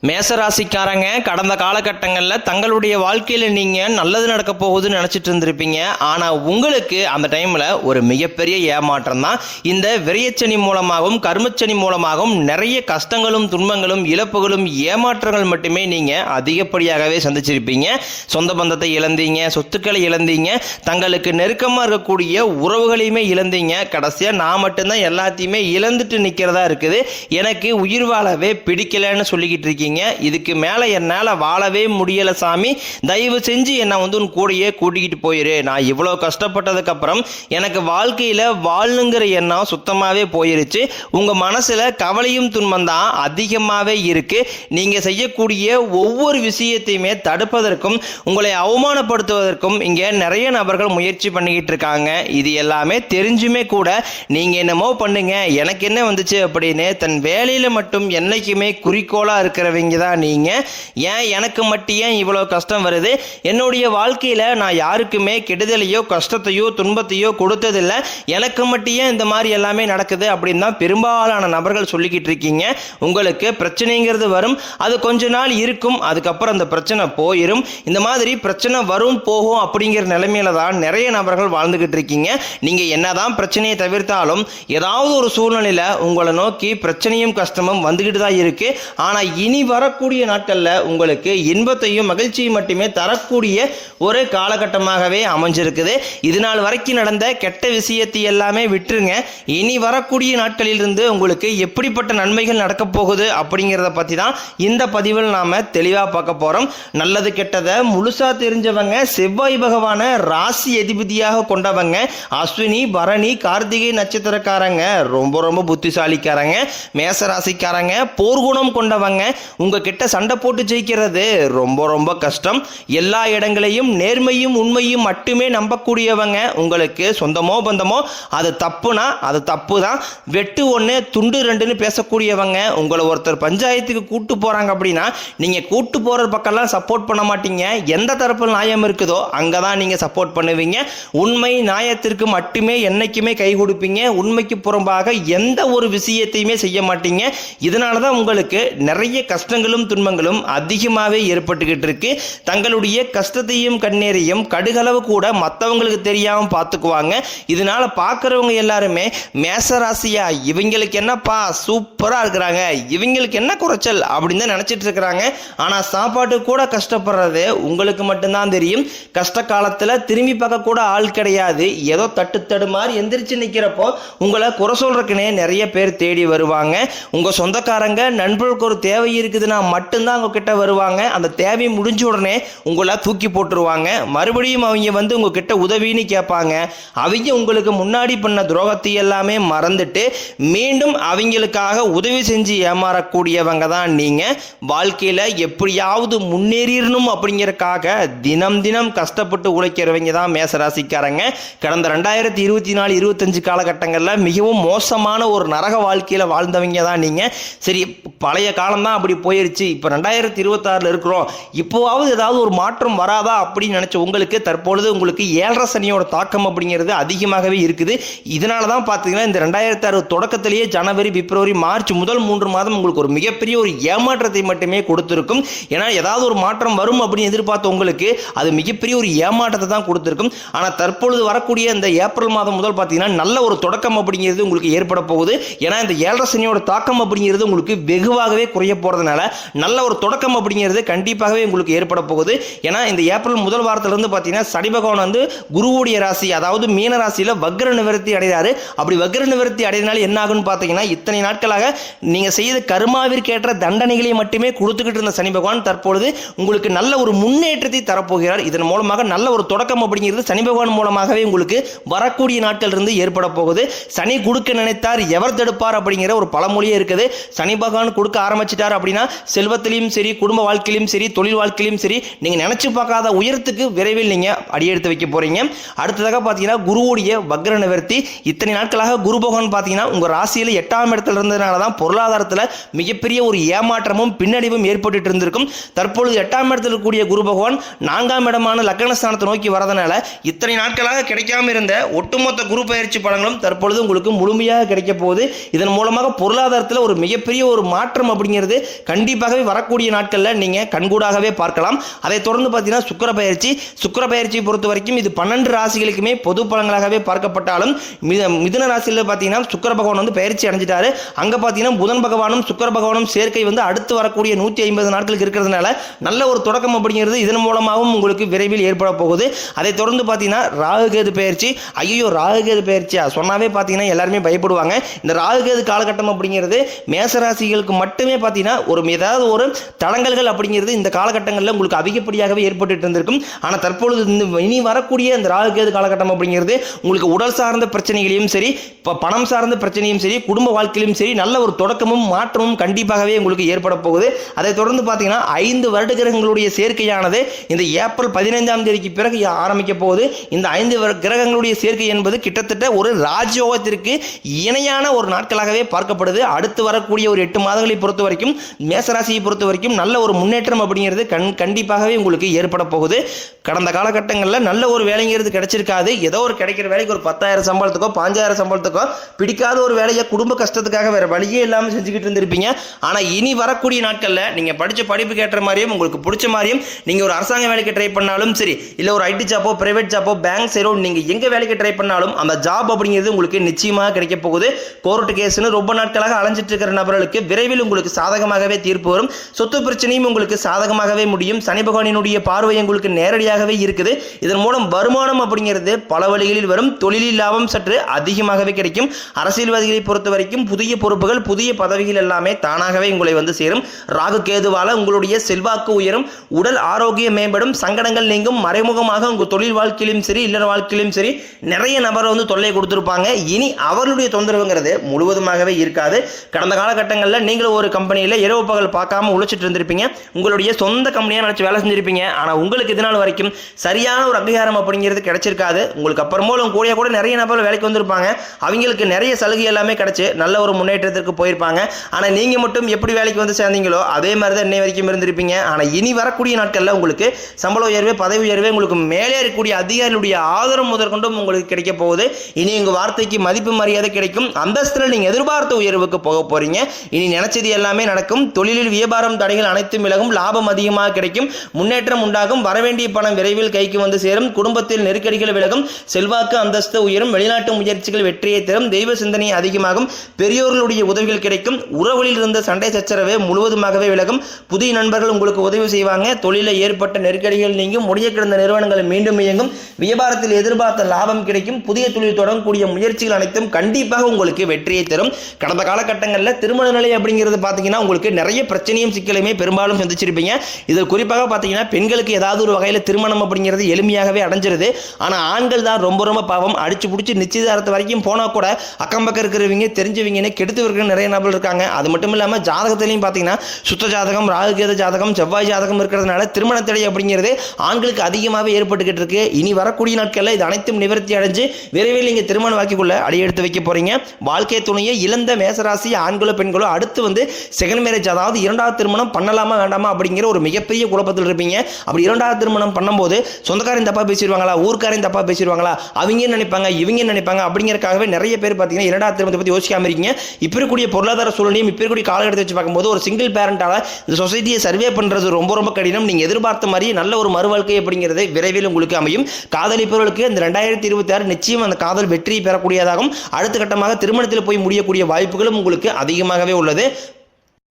மேசராசிக்காரங்க கடந்த காலகட்டங்களில் தங்களுடைய வாழ்க்கையில் நீங்கள் நல்லது நடக்க போகுதுன்னு நினச்சிட்டு இருந்திருப்பீங்க. ஆனால் உங்களுக்கு அந்த டைமில் ஒரு மிகப்பெரிய ஏமாற்றம் தான். இந்த விரயச்சனி மூலமாகவும் கர்மச்சனி மூலமாகவும் நிறைய கஷ்டங்களும் துன்பங்களும் இழப்புகளும் ஏமாற்றங்கள் மட்டுமே நீங்கள் அதிகப்படியாகவே சந்திச்சிருப்பீங்க. சொந்த பந்தத்தை இழந்தீங்க, சொத்துக்களை இழந்தீங்க, தங்களுக்கு நெருக்கமாக இருக்கக்கூடிய உறவுகளையுமே இழந்தீங்க. கடைசியாக நான் மட்டும்தான் எல்லாத்தையுமே இழந்துட்டு நிற்கிறதா இருக்குது, எனக்கு உயிர் வாழவே பிடிக்கலன்னு சொல்லிக்கிட்டு இருக்கீங்க. இதுக்கு மேலே என்னால் வாழவே முடியலை சாமி, தயவு செஞ்சு என்னை உன் கூடையே கூட்டிக்கிட்டு போயிரு. நான் இவ்வளோ கஷ்டப்பட்டதுக்கு அப்புறம் எனக்கு வாழ்க்கையில் வாழணுங்கிற எண்ணம் சுத்தமாகவே போயிருச்சு. உங்கள் மனசில் கவலையும் துன்பம் தான் அதிகமாகவே இருக்கு. நீங்கள் செய்யக்கூடிய ஒவ்வொரு விஷயத்தையுமே தடுப்பதற்கும் உங்களை அவமானப்படுத்துவதற்கும் இங்கே நிறைய நபர்கள் முயற்சி பண்ணிக்கிட்டு இருக்காங்க. இது எல்லாமே தெரிஞ்சுமே கூட நீங்கள் என்னமோ பண்ணுங்க, எனக்கு என்ன வந்துச்சு அப்படின்னு தன் வேலையில் மட்டும் என்னைக்குமே குறிக்கோளாக இருக்கிறவங்க தான் நீங்கள். ஏன் எனக்கு மட்டும் ஏன் இவ்வளோ கஷ்டம் வருது? என்னுடைய வாழ்க்கையில் நான் யாருக்குமே கெடுதலையோ கஷ்டத்தையோ துன்பத்தையோ கொடுத்ததில்லை, எனக்கு மட்டும் ஏன் இந்த மாதிரி எல்லாமே நடக்குது அப்படின்னு தான் பெரும்பாலான நபர்கள் சொல்லிக்கிட்டு இருக்கீங்க. உங்களுக்கு பிரச்சனைங்கிறது வரும், அது கொஞ்ச நாள் இருக்கும், அதுக்கப்புறம் அந்த பிரச்சனை போயிடும். இந்த மாதிரி பிரச்சனை வரும் போகும் அப்படிங்கிற நிலைமையில தான் நிறைய நபர்கள் வாழ்ந்துகிட்டு இருக்கீங்க. நீங்கள் என்னதான் பிரச்சனையை தவிர்த்தாலும் ஏதாவது ஒரு சூழ்நிலையில் உங்களை நோக்கி பிரச்சனையும் கஷ்டமும் வந்துக்கிட்டு தான் இருக்கு. ஆனால் இனி வரக்கூடிய நாட்களில் உங்களுக்கு இன்பத்தையும் மகிழ்ச்சியும் மட்டுமே தரக்கூடிய ஒரு காலகட்டமாகவே அமைஞ்சிருக்குது. இது நாள் வரைக்கும் நடந்த கெட்ட விஷயத்தை எல்லாமே விட்டுருங்க. இனி வரக்கூடிய நாட்களிலிருந்து உங்களுக்கு எப்படிப்பட்ட நன்மைகள் நடக்க போகுது அப்படிங்கிறத பற்றி தான் இந்த பதிவில் நாம் தெளிவாக பார்க்க போகிறோம். நல்லது கெட்டதை முழுசாக தெரிஞ்சவங்க, செவ்வாய் பகவான ராசி அதிபதியாக கொண்டவங்க, அஸ்வினி பரணி கார்த்திகை நட்சத்திரக்காரங்க ரொம்ப ரொம்ப புத்திசாலிக்காரங்க. மேச ராசிக்காரங்க போர்க்குணம் கொண்டவங்க. உங்ககிட்ட சண்டை போட்டு ஜெயிக்கிறது ரொம்ப ரொம்ப கஷ்டம். எல்லா இடங்களையும் நேர்மையும் உண்மையும் மட்டுமே நம்பக்கூடியவங்க. உங்களுக்கு சொந்தமோ பந்தமோ அது தப்புனா அது தப்பு தான், வெட்டு ஒன்று துண்டு ரெண்டுன்னு பேசக்கூடியவங்க. உங்களை ஒருத்தர் பஞ்சாயத்துக்கு கூட்டு போகிறாங்க அப்படின்னா நீங்கள் கூட்டு போகிற பக்கம்லாம் சப்போர்ட் பண்ண மாட்டீங்க. எந்த தரப்பில் நியாயம் இருக்குதோ அங்கே தான் நீங்கள் சப்போர்ட் பண்ணுவீங்க. உண்மை நியாயத்திற்கு மட்டுமே என்னைக்குமே கை கொடுப்பீங்க. உண்மைக்கு புறம்பாக எந்த ஒரு விஷயத்தையுமே செய்ய மாட்டீங்க. இதனால தான் உங்களுக்கு நிறைய கஷ்டங்களும் துன்பங்களும் அதிகமாகவே ஏற்பட்டுக்கிட்டு இருக்கு. தங்களுடைய கஷ்டத்தையும் கண்ணீரையும் கடுகளவு கூட மற்றவங்களுக்கு தெரியாமல் பார்த்துக்குவாங்க. இதனால பார்க்குறவங்க எல்லாருமே மேசராசியா இவங்களுக்கு என்னப்பா சூப்பராக இருக்கிறாங்க, இவங்களுக்கு என்ன குறைச்சல் அப்படின்னு தான் நினச்சிட்டு இருக்கிறாங்க. ஆனால் சாப்பாட்டு கூட கஷ்டப்படுறது உங்களுக்கு மட்டும்தான் தெரியும். கஷ்ட காலத்தில் திரும்பி பார்க்க கூட ஆள் கிடையாது. ஏதோ தட்டு மாதிரி எந்திரிச்சு நிற்கிறப்போ உங்களை குறை சொல்றதுக்குனே நிறைய பேர் தேடி வருவாங்க. உங்கள் சொந்தக்காரங்க நண்பர்களுக்கு ஒரு தேவை இருக்குதுன்னா மட்டும்தான் அவங்க கிட்ட வருவாங்க. அந்த தேவை முடிஞ்ச உடனே உங்களை தூக்கி போட்டுருவாங்க. மறுபடியும் அவங்க வந்து உங்ககிட்ட உதவின்னு கேட்பாங்க. அவங்க உங்களுக்கு முன்னாடி பண்ண துரோகத்தை எல்லாமே மறந்துட்டு மீண்டும் அவங்களுக்காக உதவி செஞ்சு ஏமாறக்கூடியவங்க தான் நீங்கள். வாழ்க்கையில் எப்படியாவது முன்னேறிடணும் அப்படிங்கிறதுக்காக தினம் தினம் கஷ்டப்பட்டு உழைக்கிறவங்க தான் மேசராசிக்காரங்க. கடந்த 2024-25 காலகட்டங்களில் மிகவும் மோசமான ஒரு நரக வாழ்க்கையில் வாழ்ந்தவங்க தான் நீங்கள். சரி, பழைய காலம் தான் அப்படி போயிருச்சு, இப்போ 2026 இருக்கிறோம், இப்போவாவது ஏதாவது ஒரு மாற்றம் வராதா அப்படின்னு நினச்ச உங்களுக்கு தற்பொழுது உங்களுக்கு 7.5 சனியோட தாக்கம் அப்படிங்கிறது அதிகமாகவே இருக்குது. இதனால தான் பார்த்தீங்கன்னா இந்த 2006 தொடக்கத்திலேயே ஜனவரி பிப்ரவரி மார்ச் முதல் 3 மாதம் உங்களுக்கு ஒரு மிகப்பெரிய ஒரு ஏமாற்றத்தை மட்டுமே கொடுத்துருக்கும். ஏன்னா ஏதாவது ஒரு மாற்றம் வரும் அப்படின்னு எதிர்பார்த்த உங்களுக்கு அது மிகப்பெரிய ஒரு ஏமாற்றத்தை தான் கொடுத்துருக்கும். ஆனால் தற்பொழுது வரக்கூடிய இந்த ஏப்ரல் மாதம் முதல் பார்த்தீங்கன்னா நல்ல ஒரு தொடக்கம் அப்படிங்கிறது உங்களுக்கு ஏற்பட போகுது. ஏன்னா இந்த 7.5 சனியோட தாக்கம் அப்படிங்கிறது உங்களுக்கு வெகுவாகவே குறைய போகிறதுனால நல்ல ஒரு தொடக்கம் அப்படிங்கிறது கண்டிப்பாகவே உங்களுக்கு ஏற்பட போகுது. ஏன்னா இந்த ஏப்ரல் முதல் வாரத்திலிருந்து பார்த்தீங்கன்னா சனி பகவான் வந்து குருவுடைய ராசி அதாவது மீன ராசியில் வக்ர நிவர்த்தி அடைகிறாரு. அப்படி வக்ர நிவர்த்தி அடையினால என்ன ஆகுன்னு பார்த்தீங்கன்னா இத்தனை நாட்களாக நீங்கள் செய்த கர்மாவிற்கேற்ற தண்டனைகளை மட்டுமே கொடுத்துக்கிட்டு இருந்த சனி பகவான் தற்பொழுது உங்களுக்கு நல்ல ஒரு முன்னேற்றத்தை தரப்போகிறார். இதன் மூலமாக நல்ல ஒரு தொடக்கம் அப்படிங்கிறது சனி பகவான் மூலமாகவே உங்களுக்கு வரக்கூடிய நாட்கள் இருந்து ஏற்பட போகுது. சனி கொடுக்க நினைத்தார் எவர் தடுப்பார் அப்படிங்கிற ஒரு பழமொழியே இருக்குது. சனி பகவான் கொடுக்க ஆரம்பிச்சிட்டார் அப்படின்னா செல்வத்திலையும் சரி, குடும்ப வாழ்க்கையிலும் சரி, தொழில் வாழ்க்கையிலும் சரி, நீங்கள் நினைச்சு பார்க்காத உயரத்துக்கு விரைவில் நீங்கள் அடியெடுத்து வைக்க போறீங்க. அடுத்ததாக பார்த்தீங்கன்னா குருவுடைய வக்ர நிவர்த்தி. இத்தனை நாட்களாக குரு பகவான் பார்த்தீங்கன்னா உங்கள் ராசியில் 8ஆம் இடத்துல இருந்ததுனால தான் பொருளாதாரத்தில் மிகப்பெரிய ஒரு ஏமாற்றமும் பின்னடைவும் ஏற்பட்டு இருந்திருக்கும். தற்பொழுது 8ஆம் இடத்தில் இருக்கக்கூடிய குரு பகவான் 4ஆம் இடமான லக்னஸ்தானத்தை நோக்கி வரதுனால இத்தனை நாட்களாக கிடைக்காம இருந்த ஒட்டுமொத்த குரு பயிற்சி பலன்களும் தற்பொழுது உங்களுக்கு முழுமையாக கிடைக்க போகுது. இதன் மூலமாக பொருளாதாரத்தில் ஒரு மிகப்பெரிய ஒரு மாற்றம் அப்படிங்கிறது கண்டிப்பாகவே வரக்கூடிய நாட்களில் நீங்கள் கண்கூடாகவே பார்க்கலாம். அதை தொடர்ந்து பார்த்தீங்கன்னா சுக்கிர பயிற்சியை பொறுத்த வரைக்கும் இது 12 ராசிகளுக்குமே பொது பலன்களாகவே பார்க்கப்பட்டாலும் மிதுன ராசியில் பார்த்தீங்கன்னா சுக்கிர பகவான் வந்து பயிற்சி அடைஞ்சிட்டாரு. அங்கே பார்த்தீங்கன்னா புதன் பகவானும் சுக்கிர பகவானும் சேர்க்கை வந்து அடுத்து வரக்கூடிய 150 நாட்களுக்கு இருக்கிறதுனால நல்ல ஒரு தொடக்கம் அப்படிங்கிறது இதன் மூலமாகவும் உங்களுக்கு விரைவில் ஏற்பட போகுது. அதை தொடர்ந்து பார்த்தீங்கன்னா ராகுகேது பயிற்சி. ஐயோ, ராகுகேது பயிற்சியா சொன்னாவே பார்த்தீங்கன்னா எல்லாருமே பயப்படுவாங்க. இந்த ராகுகேது காலகட்டம் அப்படிங்கிறது மேசராசிகளுக்கு மட்டுமே பார்த்தீங்கன்னா ஏதாவது ஒரு தடங்கல்கள் அப்படிங்கிறது இந்த காலகட்டங்களில் உங்களுக்கு அதிகப்படியாகவே ஏற்பட்டு இருந்திருக்கும். ஆனால் தற்பொழுது இனி வரக்கூடிய இந்த ராகுகேது காலகட்டம் அப்படிங்கிறது உங்களுக்கு உடல் சார்ந்த பிரச்சனைகளையும் சரி, பணம் சார்ந்த பிரச்சனையும் சரி, குடும்ப வாழ்க்கையிலும் சரி நல்ல ஒரு தொடக்கமும் மாற்றமும் கண்டிப்பாகவே உங்களுக்கு ஏற்பட போகுது. அதை தொடர்ந்து பார்த்தீங்கன்னா 5 வருட கிரகங்களுடைய சேர்க்கையானது இந்த ஏப்ரல் 15ஆம் தேதிக்கு பிறகு ஆரம்பிக்க போகுது. இந்த 5 கிரகங்களுடைய சேர்க்கை என்பது கிட்டத்தட்ட ஒரு ராஜயோகத்திற்கு இணையான ஒரு நாட்களாகவே பார்க்கப்படுது. அடுத்து வரக்கூடிய ஒரு 8 மாதங்களை பொறுத்த வரைக்கும் மேசராசியை பொறுத்த வரைக்கும் நல்ல ஒரு முன்னேற்றம் அப்படிங்கிறது கண்டிப்பாகவே உங்களுக்கு ஏற்பட போகுது. கடந்த காலகட்டங்களில் நல்ல ஒரு வேலைங்கிறது கிடைச்சிருக்காது. ஏதோ ஒரு கிடைக்கிற வேலைக்கு ஒரு 10,000 சம்பளத்துக்கோ 5,000 சம்பளத்துக்கோ பிடிக்காத ஒரு வேலையை குடும்ப கஷ்டத்துக்காக வேற வழியே இல்லாமல் செஞ்சுக்கிட்டு இருந்திருப்பீங்க. ஆனால் இனி வரக்கூடிய நாட்களில் நீங்கள் படித்த படிப்புக்கு ஏற்ற மாதிரியும் உங்களுக்கு பிடிச்ச மாதிரியும் நீங்கள் ஒரு அரசாங்க வேலைக்கு ட்ரை பண்ணாலும் சரி, இல்லை ஒரு ஐடி ஜாப்போ பிரைவேட் ஜாப்போ பேங்க் சைடோ நீங்கள் எங்கே வேலைக்கு ட்ரை பண்ணாலும் அந்த ஜாப் அப்படிங்கிறது உங்களுக்கு நிச்சயமாக கிடைக்க போகுது. கோர்ட்டு கேஸ்னு ரொம்ப நாட்களாக அலைஞ்சிட்டு இருக்கிற நபர்களுக்கு விரைவில் உங்களுக்கு சாதகமாகவே தீர்ப்பு வரும். சொத்து பிரச்சனையும் உங்களுக்கு சாதகமாகவே முடியும். சனி பகவானினுடைய பார்வை உங்களுக்கு நேரடியாகவே இருக்குது. இதன் மூலம் வருமானம் அப்படிங்கிறது பல வழிகளில் வரும். தொழிலில் லாபம் சற்று அதிகமாகவே கிடைக்கும். அரசியல்வாதிகளை பொறுத்த வரைக்கும் புதிய பொறுப்புகள் புதிய பதவிகள் எல்லாமே தானாகவே உங்களை வந்து சேரும். ராகு கேதுவால உங்களுடைய செல்வாக்கு உயரும், உடல் ஆரோக்கியம் மேம்படும், சங்கடங்கள் நீங்கும். மறைமுகமாக உங்கள் தொழில் வாழ்க்கையிலும் சரி இல்லற வாழ்க்கையிலும் சரி நிறைய நபர் வந்து தொல்லை கொடுத்துருப்பாங்க. இனி அவர்களுடைய தொந்தரவுங்கிறது முழுவதுமாகவே இருக்காது. கடந்த காலகட்டங்களில் நீங்களும் ஒரு கம்பெனியில் இரவு பகல் பார்க்காம உழைச்சிட்டு இருந்திருப்பீங்க. உங்களுடைய சொந்த கம்பெனியாக நினைச்சு வேலை செஞ்சிருப்பீங்க. ஆனால் உங்களுக்கு இதனால் வரைக்கும் சரியான ஒரு அங்கீகாரம் அப்படிங்கிறது கிடைச்சிருக்காது. உங்களுக்கு அப்புறமோலும் கூட நிறைய நபர் வேலைக்கு வந்திருப்பாங்க. அவங்களுக்கு நிறைய சலுகை எல்லாமே கிடைச்சு நல்ல ஒரு முன்னேற்றத்திற்கு போயிருப்பாங்க. ஆனால் நீங்கள் மட்டும் எப்படி வேலைக்கு வந்து சேர்ந்தீங்களோ அதே மாதிரி தான் இன்னை வரைக்கும் இருந்திருப்பீங்க. ஆனால் இனி வரக்கூடிய நாட்களில் உங்களுக்கு சம்பள உயர்வு பதவி உயர்வு உங்களுக்கு மேலே இருக்கக்கூடிய அதிகாரிகளுடைய ஆதரவு முதற்கொண்டும் உங்களுக்கு கிடைக்க போகுது. இனி உங்கள் வார்த்தைக்கு மதிப்பு மரியாதை கிடைக்கும். அந்தஸ்தில் நீங்கள் எதிர்பார்த்த உயர்வுக்கு போக போறீங்க. இனி நினைச்சது எல்லாமே நடக்கும். தொழிலில் வியாபாரம் தடைகள் அனைத்தும் விலகும். லாபம் அதிகமாக கிடைக்கும். முன்னேற்றம் உண்டாகும். வரவேண்டிய பணம் விரைவில் கைக்கு வந்து சேரும். குடும்பத்தில் நெருக்கடிகள் விலகும். செல்வாக்கு அந்தஸ்து உயரும். வெளிநாட்டு முயற்சிகள் வெற்றியை தரும். தெய்வ சிந்தனை அதிகமாகும். பெரியோர்களுடைய உதவிகள் கிடைக்கும். உறவுகளில் இருந்த சண்டை சச்சரவு முழுவதுமாகவே விலகும். புதிய நண்பர்கள் உங்களுக்கு உதவி செய்வாங்க. தொழிலில் ஏற்பட்ட நெருக்கடிகள் நீங்கும். முடிய கிடந்த நிறுவனங்கள் மீண்டும் இயங்கும். வியாபாரத்தில் எதிர்பார்த்த லாபம் கிடைக்கும். புதிய தொழில் தொடங்கக்கூடிய முயற்சிகள் அனைத்தும் கண்டிப்பாக உங்களுக்கு வெற்றியை தரும். கடந்த காலகட்டங்களில் திருமண நிலை அப்படிங்கிறது பார்த்தீங்கன்னா உங்களுக்கு நிறைய பிரச்சனையும் சிக்கலுமே பெரும்பாலும் சந்திச்சிருப்பீங்க. இது குறிப்பாக பார்த்தீங்கன்னா பெண்களுக்கு ஏதாவது ஒரு வகையில் திருமணம் அப்படிங்கிறது எளிமையாகவே அடைஞ்சிருது. ஆனால் ஆண்கள் தான் ரொம்ப ரொம்ப பாவம். அடிச்சு பிடிச்சி நிச்சயதாரத்து வரைக்கும் போனால் கூட அக்கம் பக்கம் இருக்கிறவங்க தெரிஞ்சவங்கன்னு கெடுத்து இருக்கிற நிறைய நபர்கள் இருக்காங்க. அது மட்டும் இல்லாமல் ஜாதகத்திலையும் பார்த்தீங்கன்னா சுத்த ஜாதகம் ராகுகேது ஜாதகம் செவ்வாய் ஜாதகம் இருக்கிறதுனால திருமண தடை அப்படிங்கிறது ஆண்களுக்கு அதிகமாகவே ஏற்பட்டுக்கிட்டு இருக்கு. இனி வரக்கூடிய நாட்களில் இது அனைத்தும் நிவர்த்தி அடைஞ்சு விரைவில் நீங்கள் திருமண வாக்கிக்குள்ள அடியெடுத்து வைக்க போறீங்க. வாழ்க்கை துணையை இழந்த மேசராசி ஆண்களோ பெண்களோ அடுத்து வந்து செகண்ட் மேரேஜ் அதாவது இரண்டாவது திருமணம் பண்ணலாமா வேண்டாமா அப்படிங்கிற ஒரு மிகப்பெரிய குழப்பத்தில் இருப்பீங்க. அப்படி இரண்டாவது திருமணம் பண்ணும்போது சொந்தக்காரன் தப்பா பேசிடுவாங்களா, ஊர்க்காரன் தப்பா பேசிடுவாங்களா, அவங்க நினைப்பாங்க இவங்க நினைப்பாங்க அப்படிங்கிறதுக்காகவே நிறைய பேர் பார்த்தீங்கன்னா இரண்டாவது திருமணத்தை பற்றி யோசிக்காம இருக்கீங்க. இப்போ இருக்கக்கூடிய பொருளாதார சூழ்நிலையும் இப்போ இருக்கக்கூடிய காலகட்டத்தை வச்சு பார்க்கும்போது ஒரு சிங்கிள் பேரண்டால இந்த சொசைட்டியை சர்வே பண்ணுறது ரொம்ப ரொம்ப கடினம். நீங்கள் எதிர்பார்த்த மாதிரி நல்ல ஒரு மறுவாழ்க்கை அப்படிங்கிறது விரைவில் உங்களுக்கு அமையும். காதலிப்பவர்களுக்கு இந்த 2026 நிச்சயம் அந்த காதல் வெற்றி பெறக்கூடியதாகவும் அடுத்த கட்டமாக திருமணத்தில் போய் முடியக்கூடிய வாய்ப்புகளும் உங்களுக்கு அதிகமாகவே உள்ளது.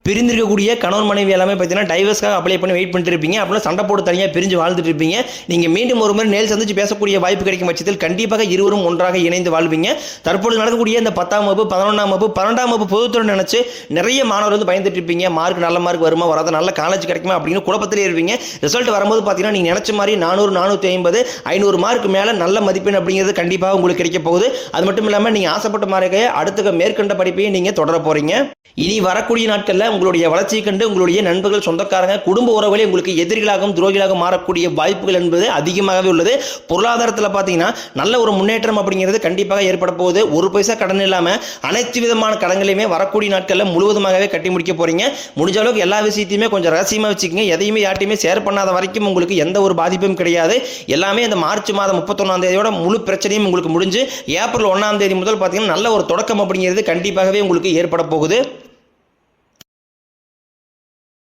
பிரிந்திருக்கக்கூடிய கணவன் மனைவி எல்லாமே பார்த்தீங்கன்னா டைவர்ஸ்க்காக அப்ளை பண்ணி வெயிட் பண்ணிட்டு இருப்பீங்க. அப்படின்னா சண்டை போட்டு தனியாக பிரிஞ்சு வாழ்ந்துட்டு இருப்பீங்க. நீங்கள் மீண்டும் ஒரு முறை நேரில் சந்திச்சு பேசக்கூடிய வாய்ப்பு கிடைக்கும் பட்சத்தில் கண்டிப்பாக இருவரும் ஒன்றாக இணைந்து வாழ்வீங்க. தற்போது நடக்கக்கூடிய இந்த 10ஆம் வகுப்பு 11ஆம் வகுப்பு 12ஆம் வகுப்பு பொதுத்துறை நினைச்சு நிறைய மாணவர் வந்து பயந்துட்டு இருப்பீங்க. மார்க் நல்ல மார்க் வருமா வராத நல்ல காலேஜ் கிடைக்குமா அப்படின்னு குழப்பத்திலே இருப்பீங்க. ரிசல்ட் வரும்போது பார்த்தீங்கன்னா நீங்கள் நினைச்ச மாதிரி 400 450 500 மார்க் மேலே நல்ல மதிப்பெண் அப்படிங்கிறது கண்டிப்பாக உங்களுக்கு கிடைக்க போகுது. அது மட்டும் இல்லாமல் நீங்கள் ஆசைப்பட்ட மாதிரி அடுத்த மேற்கண்ட படிப்பையும் நீங்கள் தொடர போறீங்க. இனி வரக்கூடிய நாட்களில் உங்களுடைய வளர்ச்சியை கண்டு உங்களுடைய நண்பர்கள் சொந்தக்காரங்க குடும்ப உறவுகளே உங்களுக்கு எதிரிகளாகவும் துரோகிகளாக மாறக்கூடிய வாய்ப்புகள் என்பது அதிகமாகவே உள்ளது. பொருளாதாரத்தில் பார்த்தீங்கன்னா நல்ல ஒரு முன்னேற்றம் அப்படிங்கிறது கண்டிப்பாக ஏற்பட போகுது. ஒரு பைசா கடன் இல்லாமல் அனைத்து விதமான கடன்களையுமே வரக்கூடிய நாட்களில் முழுவதுமாகவே கட்டி முடிக்க போறீங்க. முடிஞ்ச அளவுக்கு எல்லா விஷயத்தையுமே கொஞ்சம் ரகசியமாக வச்சுக்கோங்க. எதையுமே யார்ட்டையுமே ஷேர் பண்ணாத வரைக்கும் உங்களுக்கு எந்த ஒரு பாதிப்பும் கிடையாது. எல்லாமே இந்த மார்ச் மாதம் 31ஆம் தேதியோட முழு பிரச்சனையும் உங்களுக்கு முடிஞ்சு ஏப்ரல் 1ஆம் தேதி முதல் பார்த்தீங்கன்னா நல்ல ஒரு தொடக்கம் அப்படிங்கிறது கண்டிப்பாகவே உங்களுக்கு ஏற்பட போகுது.